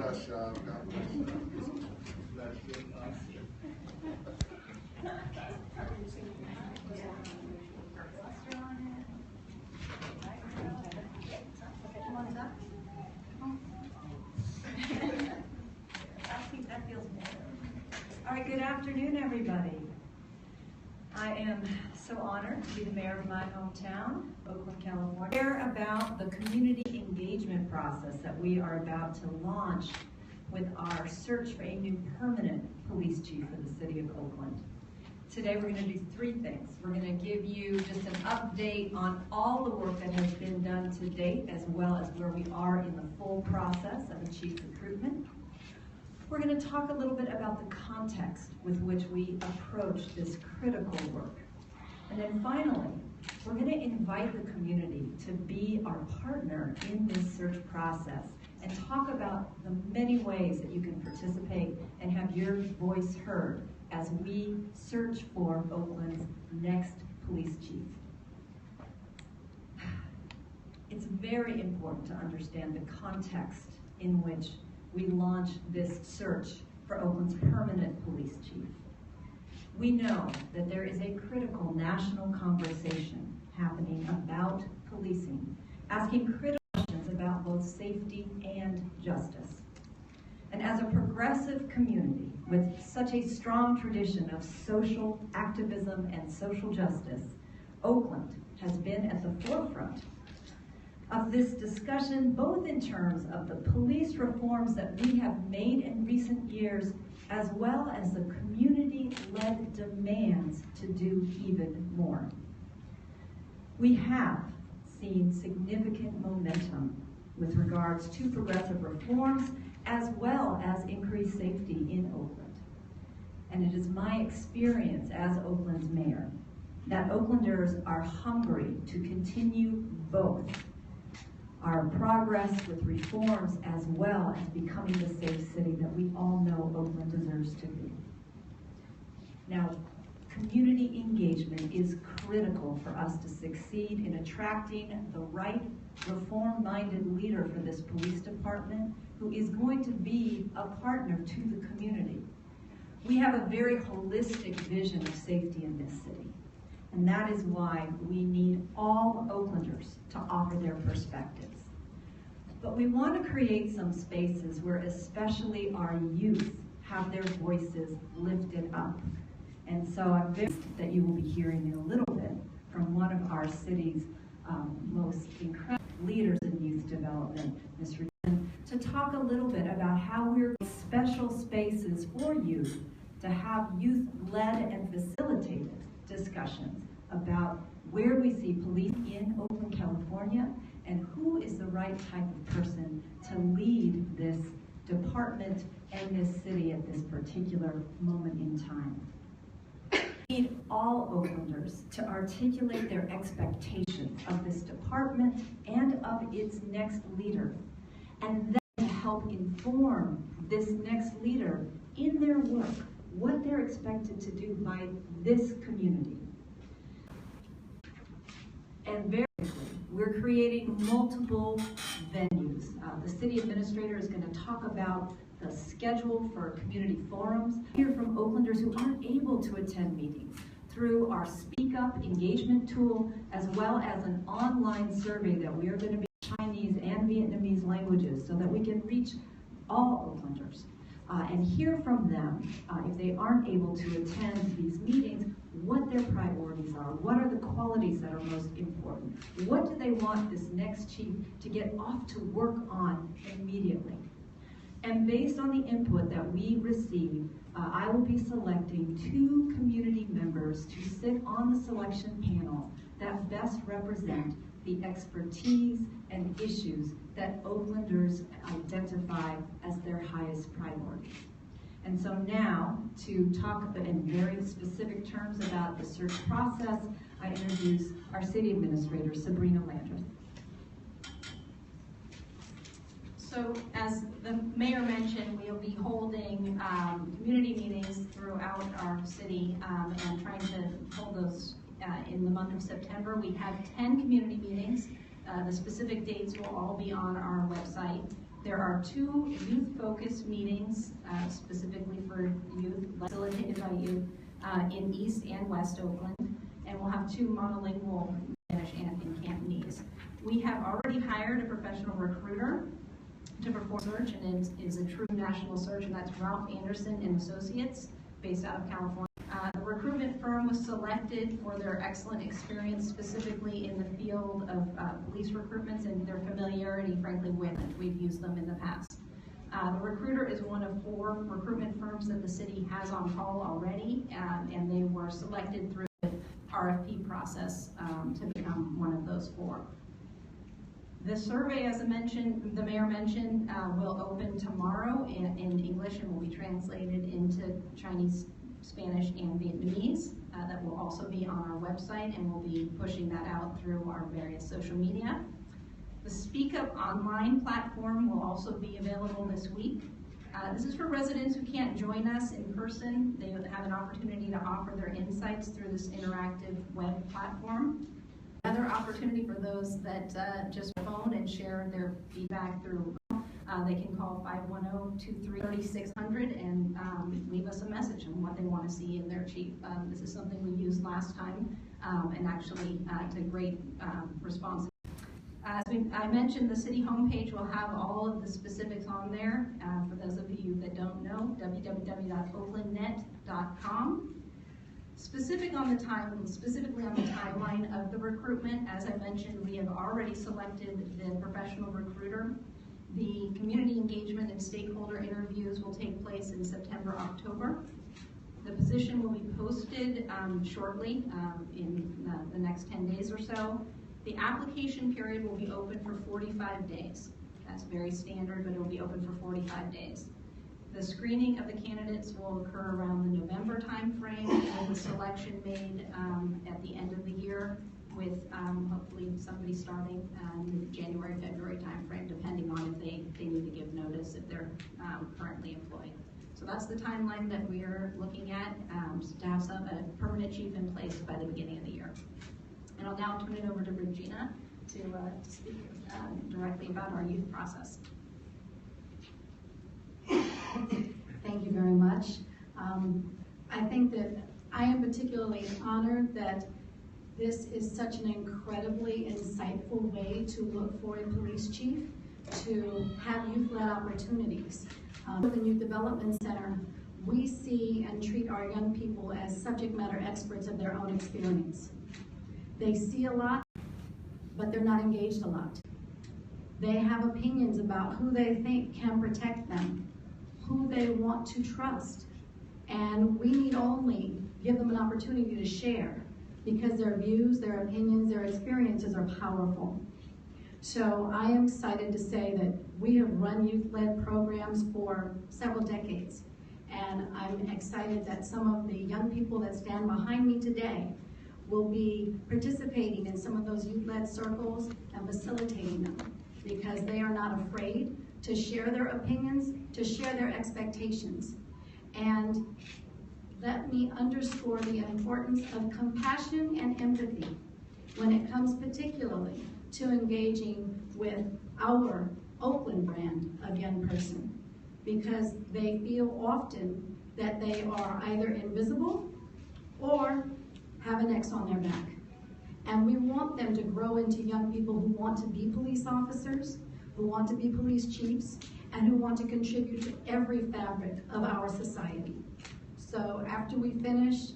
bless y'all. God bless y'all. Bless you. That feels better. All right, good afternoon, everybody. I am so honored to be the mayor of my hometown, Oakland, California. Share about the community engagement process that we are about to launch with our search for a new permanent police chief for the city of Oakland. Today we're going to do three things. We're going to give you just an update on all the work that has been done to date, as well as where we are in the full process of a chief recruitment. We're going to talk a little bit about the context with which we approach this critical work. And then finally, we're going to invite the community to be our partner in this search process and talk about the many ways that you can participate and have your voice heard as we search for Oakland's next police chief. It's very important to understand the context in which we launch this search for Oakland's permanent police chief. We know that there is a critical national conversation happening about policing, asking critical questions about both safety and justice. And as a progressive community with such a strong tradition of social activism and social justice, Oakland has been at the forefront of this discussion, both in terms of the police reforms that we have made in recent years, as well as the community-led demands to do even more. We have seen significant momentum with regards to progressive reforms, as well as increased safety in Oakland. And it is my experience as Oakland's mayor that Oaklanders are hungry to continue both our progress with reforms as well as becoming the safe city that we all know Oakland deserves to be. Now, community engagement is critical for us to succeed in attracting the right reform-minded leader for this police department who is going to be a partner to the community. We have a very holistic vision of safety in this city, and that is why we need all Oaklanders to offer their perspectives. But we want to create some spaces where especially our youth have their voices lifted up. And so I'm very pleased that you will be hearing in a little bit from one of our city's most incredible leaders in youth development, Ms. Regina, to talk a little bit about how we're special spaces for youth to have youth-led and facilitated discussions about where we see police in Oakland, California, and who is the right type of person to lead this department and this city at this particular moment in time. We need all Oaklanders to articulate their expectations of this department and of its next leader, and then to help inform this next leader in their work, what they're expected to do by this community. And very quickly, we're creating multiple venues. The city administrator is going to talk about the schedule for community forums. Hear from Oaklanders who aren't able to attend meetings through our Speak Up engagement tool, as well as an online survey that we are going to be in Chinese and Vietnamese languages so that we can reach all Oaklanders and hear from them if they aren't able to attend these meetings, what their priorities are, what are the qualities that are most important, what do they want this next chief to get off to work on immediately. And based on the input that we receive, I will be selecting 2 community members to sit on the selection panel that best represent the expertise and issues that Oaklanders identify as their highest priority. And so now, to talk in very specific terms about the search process, I introduce our city administrator, Sabrina Landreth. So as the mayor mentioned, we'll be holding community meetings throughout our city and trying to hold those in the month of September. We have 10 community meetings. The specific dates will all be on our website. There are 2 youth-focused meetings specifically for youth, facilitated by youth, in East and West Oakland, and we'll have 2 monolingual Spanish and in Cantonese. We have already hired a professional recruiter to perform search, and it is a true national search, and that's Ralph Anderson and Associates, based out of California. The recruitment firm was selected for their excellent experience specifically in the field of police recruitments and their familiarity, frankly, with it. We've used them in the past. The recruiter is one of 4 recruitment firms that the city has on call already, and they were selected through the RFP process to become one of those 4. The survey, as the mayor mentioned, will open tomorrow in English and will be translated into Chinese, Spanish, and Vietnamese. That will also be on our website, and we'll be pushing that out through our various social media. The Speak Up Online platform will also be available this week. This is for residents who can't join us in person. They have an opportunity to offer their insights through this interactive web platform. Another opportunity for those that just phone and share their feedback through, they can call 510-233-3600 and leave us a message on what they want to see in their chief. This is something we used last time, and actually it's a great response. As I mentioned, the city homepage will have all of the specifics on there. For those of you that don't know, www.oaklandnet.com. Specifically on the timeline of the recruitment, as I mentioned, we have already selected the professional recruiter. The community engagement and stakeholder interviews will take place in September, October. The position will be posted shortly in the next 10 days or so. The application period will be open for 45 days. That's very standard, but it will be open for 45 days. The screening of the candidates will occur around the November timeframe, with the selection made at the end of the year, with hopefully somebody starting in the January, February timeframe, depending on if they need to give notice if they're currently employed. So that's the timeline that we are looking at, to have a permanent chief in place by the beginning of the year. And I'll now turn it over to Regina to speak directly about our youth process. Thank you very much. I think that I am particularly honored that this is such an incredibly insightful way to look for a police chief, to have youth-led opportunities. With the Youth Development Center, we see and treat our young people as subject matter experts of their own experience. They see a lot, but they're not engaged a lot. They have opinions about who they think can protect them, who they want to trust, and we need only give them an opportunity to share, because their views, their opinions, their experiences are powerful. So I am excited to say that we have run youth-led programs for several decades, and I'm excited that some of the young people that stand behind me today will be participating in some of those youth-led circles and facilitating them, because they are not afraid to share their opinions, to share their expectations. And let me underscore the importance of compassion and empathy when it comes particularly to engaging with our Oakland brand of young person, because they feel often that they are either invisible or have an X on their back. And we want them to grow into young people who want to be police officers, who want to be police chiefs, and who want to contribute to every fabric of our society. So after we finish,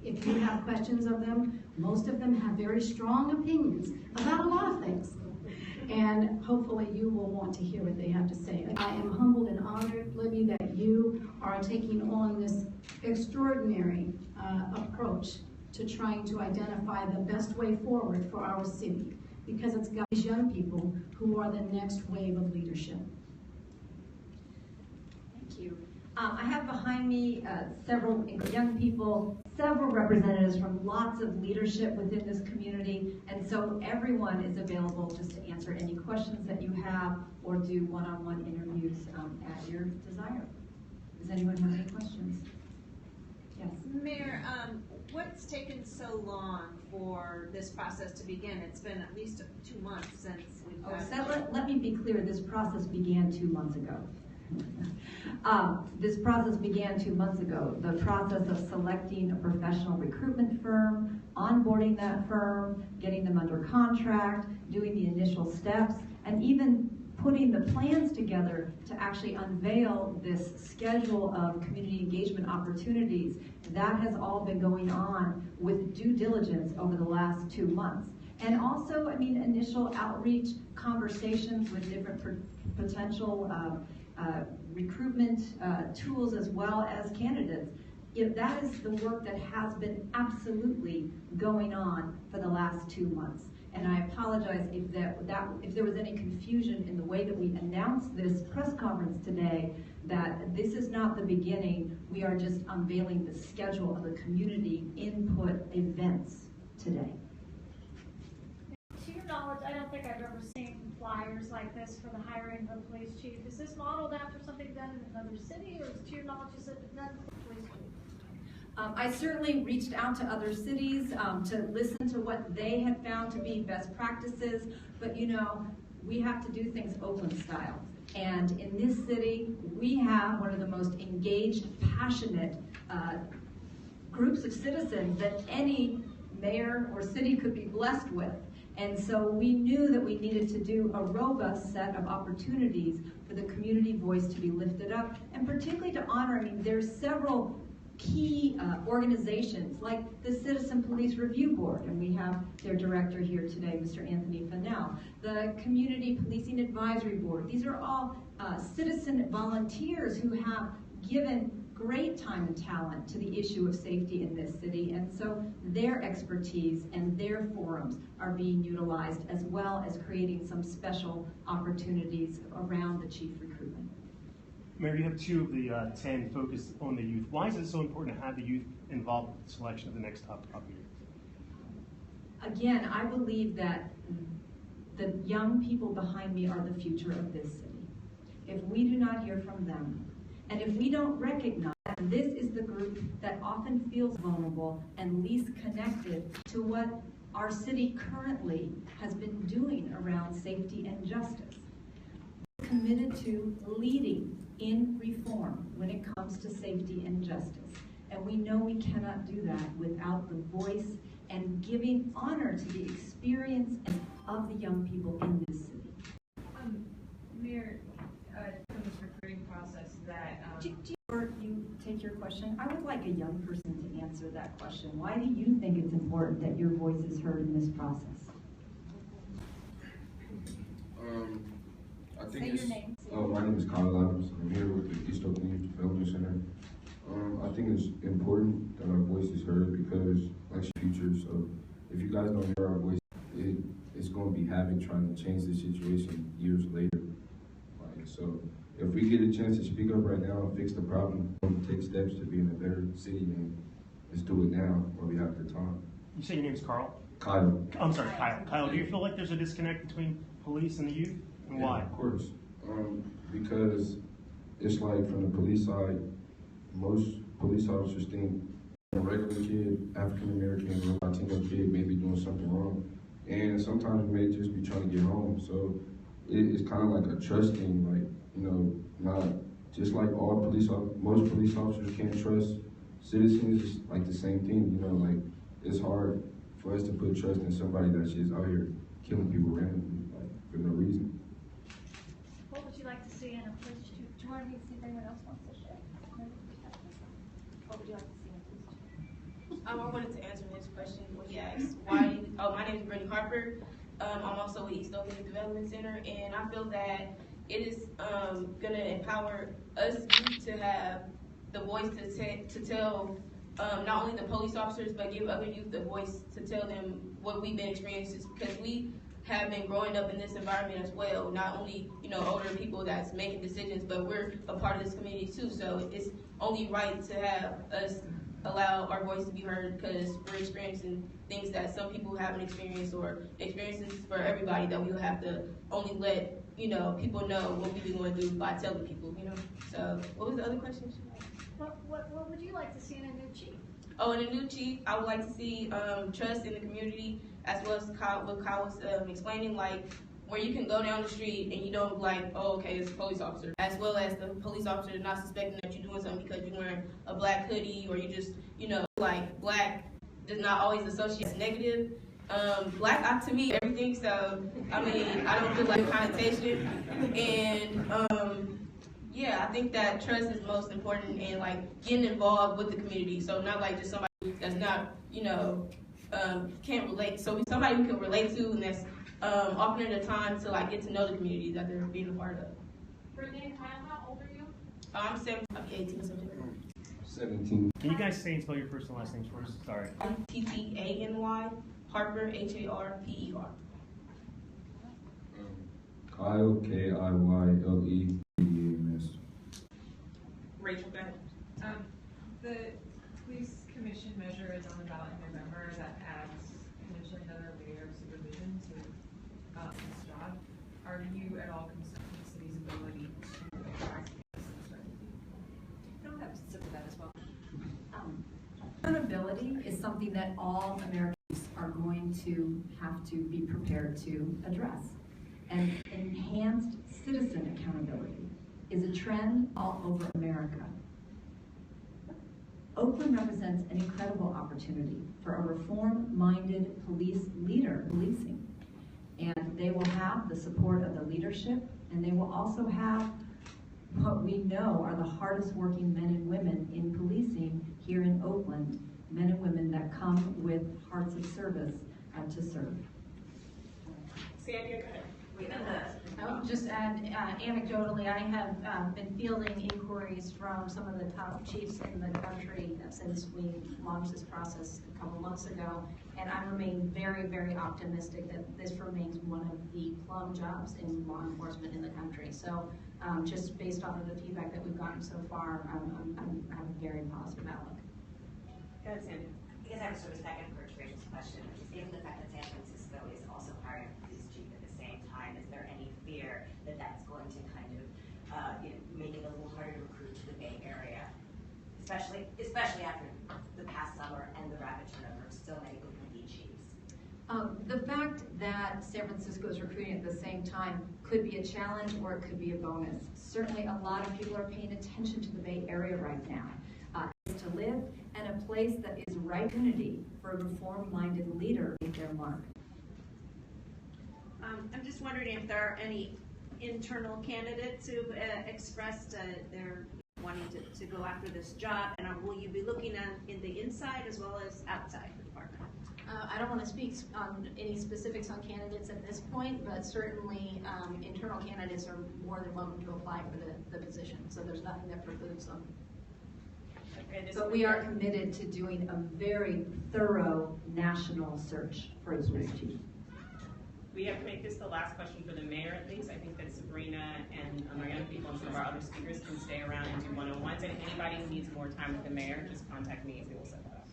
if you have questions of them, most of them have very strong opinions about a lot of things. And hopefully you will want to hear what they have to say. I am humbled and honored, Libby, that you are taking on this extraordinary approach to trying to identify the best way forward for our city, because it's got these young people who are the next wave of leadership. Thank you. I have behind me several young people, several representatives from lots of leadership within this community, and so everyone is available just to answer any questions that you have or do one-on-one interviews at your desire. Does anyone have any questions? Yes. Mayor, what's taken so long for this process to begin? It's been at least 2 months since we've had. Let me be clear, this process began 2 months ago. This process began 2 months ago. The process of selecting a professional recruitment firm, onboarding that firm, getting them under contract, doing the initial steps, and even putting the plans together to actually unveil this schedule of community engagement opportunities, that has all been going on with due diligence over the last 2 months. And also, initial outreach conversations with different potential recruitment tools as well as candidates. That is the work that has been absolutely going on for the last 2 months. And I apologize if there was any confusion in the way that we announced this press conference today, that this is not the beginning. We are just unveiling the schedule of the community input events today. To your knowledge, I don't think I've ever seen flyers like this for the hiring of a police chief. Is this modeled after something done in another city, or to your knowledge, is it done for the police chief? I certainly reached out to other cities to listen to what they had found to be best practices, but we have to do things Oakland style. And in this city, we have one of the most engaged, passionate groups of citizens that any mayor or city could be blessed with. And so we knew that we needed to do a robust set of opportunities for the community voice to be lifted up, and particularly to honor, there's several key organizations like the Citizen Police Review Board, and we have their director here today, Mr. Anthony Fennell, the Community Policing Advisory Board. These are all citizen volunteers who have given great time and talent to the issue of safety in this city, and so their expertise and their forums are being utilized, as well as creating some special opportunities around the chief recruitment. Mayor, you have 2 of the 10 focused on the youth. Why is it so important to have the youth involved with the selection of the next top leader? Again, I believe that the young people behind me are the future of this city. If we do not hear from them, and if we don't recognize that this is the group that often feels vulnerable and least connected to what our city currently has been doing around safety and justice, committed to leading in reform when it comes to safety and justice. And we know we cannot do that without the voice and giving honor to the experience of the young people in this city. Mayor, from this recruiting process that... Before you take your question, I would like a young person to answer that question. Why do you think it's important that your voice is heard in this process? I think Say your name. My name is Kyle Adams. I'm here with the East Oakland Youth Development Center. I think it's important that our voice is heard because, like, future. So if you guys don't hear our voice, it's going to be havoc trying to change the situation years later. So if we get a chance to speak up right now and fix the problem, take steps to be in a better city, and let's do it now while we have the time. You say your name's Carl? Kyle. I'm sorry, Kyle. Kyle, do you feel like there's a disconnect between police and the youth? And why? Of course. Because it's like from the police side, most police officers think a regular kid, African American, or Latino kid may be doing something wrong. And sometimes we may just be trying to get home. So it's kind of like a trust thing, like, not just like most police officers can't trust citizens, it's like the same thing, like it's hard for us to put trust in somebody that's just out here killing people randomly, like for no reason. What would you like to see in a police chief? Do you want to see if anyone else wants to share? What would you like to see in a police chief? I wanted to answer his question when he asked why. My name is Brittany Harper. I'm also with East Oakland Development Center, and I feel that it is going to empower us youth to have the voice to tell not only the police officers, but give other youth the voice to tell them what we've been experiencing, because we have been growing up in this environment as well. Not only older people that's making decisions, but we're a part of this community too. So it's only right to have us allow our voice to be heard, because we're experiencing things that some people haven't experienced, or experiences for everybody that we will have to only let people know what we've been going through by telling people. So what was the other question? What would you like to see in a new chief? Oh, and a new chief, I would like to see trust in the community, as well as what Kyle was explaining, like where you can go down the street and you don't be like, oh, okay, it's a police officer. As well as the police officer not suspecting that you're doing something because you're wearing a black hoodie or you just, like black does not always associate as negative. Black to me everything, so I mean I don't feel like connotation, and yeah, I think that trust is most important and like getting involved with the community. So not like just somebody that's not can't relate. So somebody who can relate to and that's offering the time to like get to know the community that they're being a part of. Brittany, how old are you? I'm 17. I'll be 18 September. 17. Can you guys say and spell your first and last names for us? Sorry. Tany, Harper, Harper. Kyle, Kiyles. Rachel, go ahead. The police commission measure is on the ballot in November that adds potentially another layer of supervision to this job. Are you at all concerned with the city's ability to attract this uncertainty? I don't have to sit with that as well. Accountability is something that all Americans are going to have to be prepared to address. And enhanced citizen accountability is a trend all over America. Oakland represents an incredible opportunity for a reform-minded police leader policing. And they will have the support of the leadership, and they will also have what we know are the hardest working men and women in policing here in Oakland, men and women that come with hearts of service to serve. Sandy, go ahead. I'll just add, anecdotally, I have been fielding inquiries from some of the top chiefs in the country since we launched this process a couple months ago, and I remain very, very optimistic that this remains one of the plum jobs in law enforcement in the country. So just based off of the feedback that we've gotten so far, I have a very positive outlook. Go ahead, Sandy. Because I was sort of second for Rachel's question, which is given the fact that San Francisco is also hiring a police chief at the same time, is there any fear that that's going to kind of make it a little harder to recruit to the Bay Area, especially after the past summer and the rapid turnover of so many Oakland chiefs? The fact that San Francisco is recruiting at the same time could be a challenge or it could be a bonus. Certainly a lot of people are paying attention to the Bay Area right now. To live and a place that is right opportunity for a reform-minded leader to make their mark. I'm just wondering if there are any internal candidates who expressed they're wanting to go after this job, and will you be looking in the inside as well as outside the department? I don't want to speak on any specifics on candidates at this point, but certainly internal candidates are more than welcome to apply for the position, so there's nothing that precludes them. But we are committed to doing a very thorough national search for a police chief. We have to make this the last question for the mayor at least. I think that Sabrina and our young people and some of our other speakers can stay around and do one-on-ones. And if anybody needs more time with the mayor, just contact me and we will set that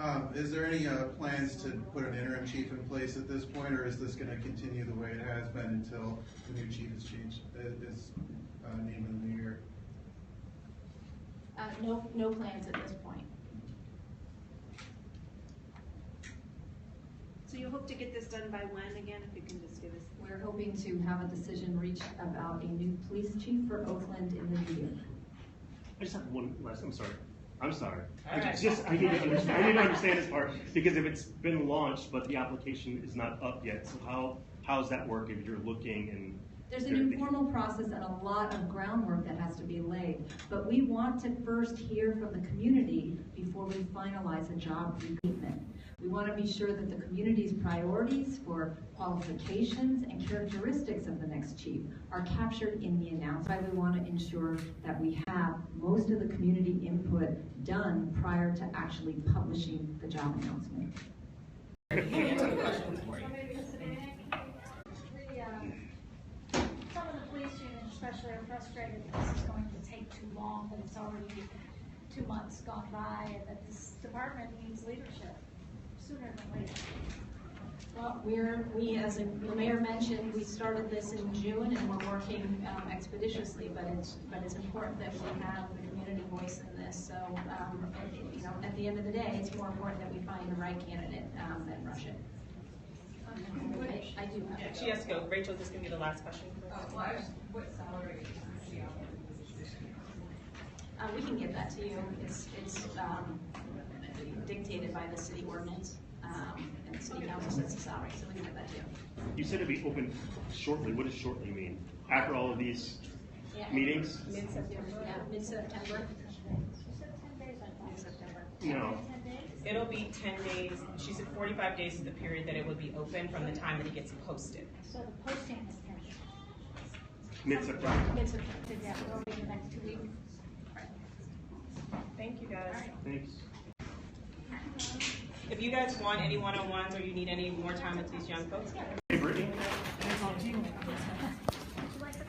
up. Is there any plans to put an interim chief in place at this point, or is this going to continue the way it has been until the new chief is named in the new year? No plans at this point. So you hope to get this done by when again, if you can just give us? We're hoping to have a decision reached about a new police chief for Oakland in the new year. I just have one last, I'm sorry. I Right. need to understand this part, because if it's been launched, but the application is not up yet, so how's that work if you're looking and There's an informal process and a lot of groundwork that has to be laid, but we want to first hear from the community before we finalize a job recruitment. We want to be sure that the community's priorities for qualifications and characteristics of the next chief are captured in the announcement. We want to ensure that we have most of the community input done prior to actually publishing the job announcement. Some of the police unions especially are frustrated that this is going to take too long, that it's already 2 months gone by, and that this department needs leadership sooner than later. Well, as the mayor mentioned, we started this in June and we're working expeditiously, but it's important that we have the community voice in this. So, at the end of the day, it's more important that we find the right candidate than rush it. I do have Yeah, to she go. has to go. Rachel, this is gonna be the last question. What salary is the position? We can get that to you. It's dictated by the city ordinance, and the city council sets the salary, so we can get that to you. You said it'd be open shortly. What does shortly mean? After all of these Yeah. meetings? Mid-September. Yeah, mid-September. She said 10 days, I thought. Mid-September. No. 10 days? It'll be 10 days. She said 45 days is the period that it would be open from the time that it gets posted. So the posting is 10 days. Mid-September. Mid-September. Yeah, will be the next 2 weeks. Thank you, guys. Thanks. If you guys want any one-on-ones or you need any more time with these young folks, Hey, Brittany. Would you like to